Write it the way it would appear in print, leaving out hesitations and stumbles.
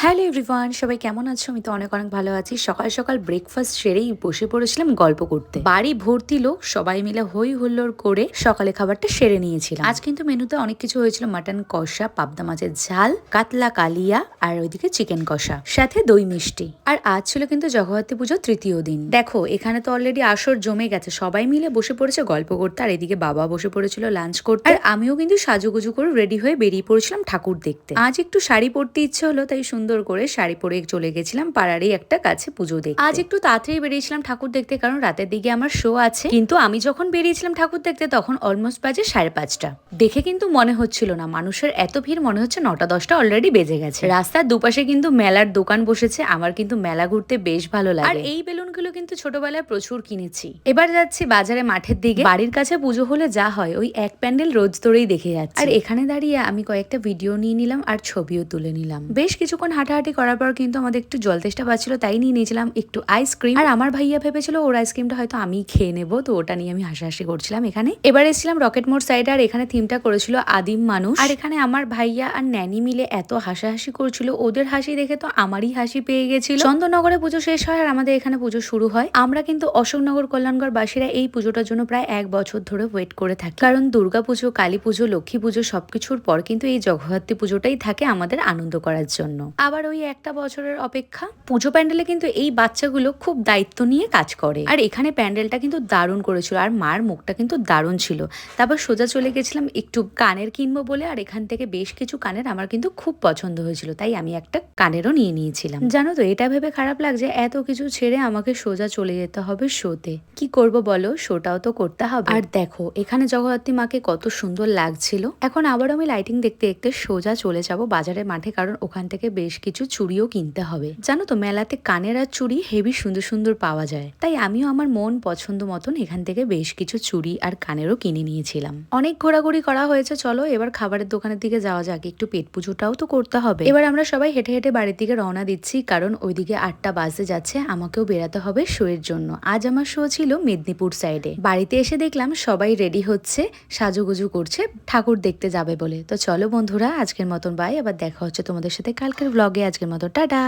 Hello everyone, সবাই কেমন আছো? আমি তো অনেক ভালো আছি। সকাল সকাল ব্রেকফাস্ট সেরেই বসে পড়েছিলাম গল্প করতে। বাড়ি ভর্তি লোক, সবাই মিলে হই হুল্লোড় করে সকালে খাবারটা সেরে নিয়েছিলাম। আজ কিন্তু মেনুতে অনেক কিছু হয়েছিল। মাটন কষা, পাবদা মাছের ঝাল, কাতলা কালিয়া, আর ওইদিকে চিকেন কষা, সাথে দই মিষ্টি। আর আজ ছিল কিন্তু জগদ্ধাত্রী পুজোর তৃতীয় দিন। দেখো এখানে তো অলরেডি আসর জমে গেছে, সবাই মিলে বসে পড়েছে গল্প করতে। আর এদিকে বাবা বসে পড়েছিল লাঞ্চ করতে, আর আমিও কিন্তু সাজুগুজু করে রেডি হয়ে বেরিয়ে পড়েছিলাম ঠাকুর দেখতে। আজ একটু শাড়ি পরতে ইচ্ছে হলো, তাই সুন্দর করে শাড়ি পরে চলে গেছিলাম পাড়ারই একটা কাছে পুজো দেখতে। আজ একটু তাড়াতাড়ি বেরিয়েছিলাম ঠাকুর দেখতে, কারণ রাতের দিকে আমার শো আছে। কিন্তু আমি যখন বেরিয়েছিলাম ঠাকুর দেখতে তখন অলমোস্ট বাজে 5:30। দেখে কিন্তু মনে হচ্ছিল না মানুষের এত ভিড়, মনে হচ্ছে 9টা-10টা অলরেডি বেজে গেছে। রাস্তার দুপাশে কিন্তু মেলার দোকান বসেছে। আমার কিন্তু মেলা ঘুরতে বেশ ভালো লাগে, আর এই বেলুনগুলো কিন্তু ছোটবেলায় প্রচুর কিনেছি। এবার যাচ্ছি বাজারে মাঠের দিকে। বাড়ির কাছে পুজো হলে যা হয় ওই এক প্যান্ডেল রোজ ধরেই দেখে যাচ্ছি। আর এখানে দাঁড়িয়ে আমি কয়েকটা ভিডিও নিয়ে নিলাম আর ছবিও তুলে নিলাম। বেশ কিছুক্ষণ হাঁটাহাঁটি করার পর কিন্তু আমাদের একটু জল তেষ্টা পাচ্ছিল, তাই নিয়ে নিয়েছিলাম একটু আইসক্রিম। আর আমার ভাইয়া ভেবেছিল ওর আইসক্রিমটা হয়তো আমি খেয়ে নেবো, তো ওটা নিয়ে আমি হাসাহাসি করছিলাম। এখানে এবার এসেছিলাম রকেট মোড় সাইডে, আর এখানে থিমটা করেছিল আদিম মানুষ। আর এখানে আমার ভাইয়া আর ন্যানি মিলে এত হাসাহাসি করছিল, ওদের হাসি দেখে তো আমারই হাসি পেয়ে গেছিল। চন্দননগরে পুজো শেষ হয় আর আমাদের এখানে পুজো শুরু হয়। আমরা কিন্তু অশোকনগর কল্যাণগড় বাসীরা এই পুজোটার জন্য প্রায় 1 বছর ধরে ওয়েট করে থাকি, কারণ দুর্গা পুজো, কালী পুজো, লক্ষ্মী পুজো সবকিছুর পর কিন্তু এই জগদ্ধাত্রী পুজোটাই থাকে আমাদের আনন্দ করার জন্য। আবার ওই একটা বছরের অপেক্ষা। পুজো প্যান্ডেলে কিন্তু এই বাচ্চাগুলো খুব দায়িত্ব নিয়ে কাজ করে। আর এখানে প্যান্ডেলটা কিন্তু দারুণ করেছিল, আর মার মুখটা কিন্তু দারুণ ছিল। তারপর সোজা চলে গেছিলাম একটু কানের কিনবো বলে, আর এখান থেকে বেশ কিছু কানের আমার কিন্তু খুব পছন্দ হয়েছিল, তাই আমি একটা কানেরও নিয়ে নিয়েছিলাম। জানো তো, এটা ভেবে খারাপ লাগছে এত কিছু ছেড়ে আমাকে সোজা চলে যেতে হবে শোতে। কি করব বলো, শোটাও তো করতে হবে। আর দেখো এখানে জগদ্ধাত্রী মাকে কত সুন্দর লাগছিল। এখন আবার আমি লাইটিং দেখতে দেখতে সোজা চলে যাব বাজারের মাঠে, কারণ ওখান থেকে বেশ কিছু চুড়িও কিনতে হবে। জানো তো, মেলাতে কানের আর চুড়ি হেভি সুন্দর সুন্দর পাওয়া যায়, তাই আমিও আমার মন পছন্দ মতন এখান থেকে বেশ কিছু চুড়ি আর কানেরও কিনে নিয়েছিলাম। অনেক ঘোরাঘুরি করা হয়েছে, চলো এবার খাবারের দোকানের দিকে যাওয়া যাক, একটু পেট পুজোটাও তো করতে হবে। এবার আমরা সবাই হেঁটে হেঁটে বাড়ির দিকে রওনা দিচ্ছি, কারণ ওইদিকে 8টা বাজতে যাচ্ছে, আমাকেও বেরাতে হবে শো এর জন্য। আজ আমার শো ছিল মেদিনীপুর সাইডে। বাড়িতে এসে দেখলাম সবাই রেডি হচ্ছে, সাজুগুজু করছে ঠাকুর দেখতে যাবে বলে। তো চলো বন্ধুরা, আজকের মতন বাই, আবার দেখা হচ্ছে তোমাদের সাথে কালকের ব্লগে। আজকের মতো টাটা।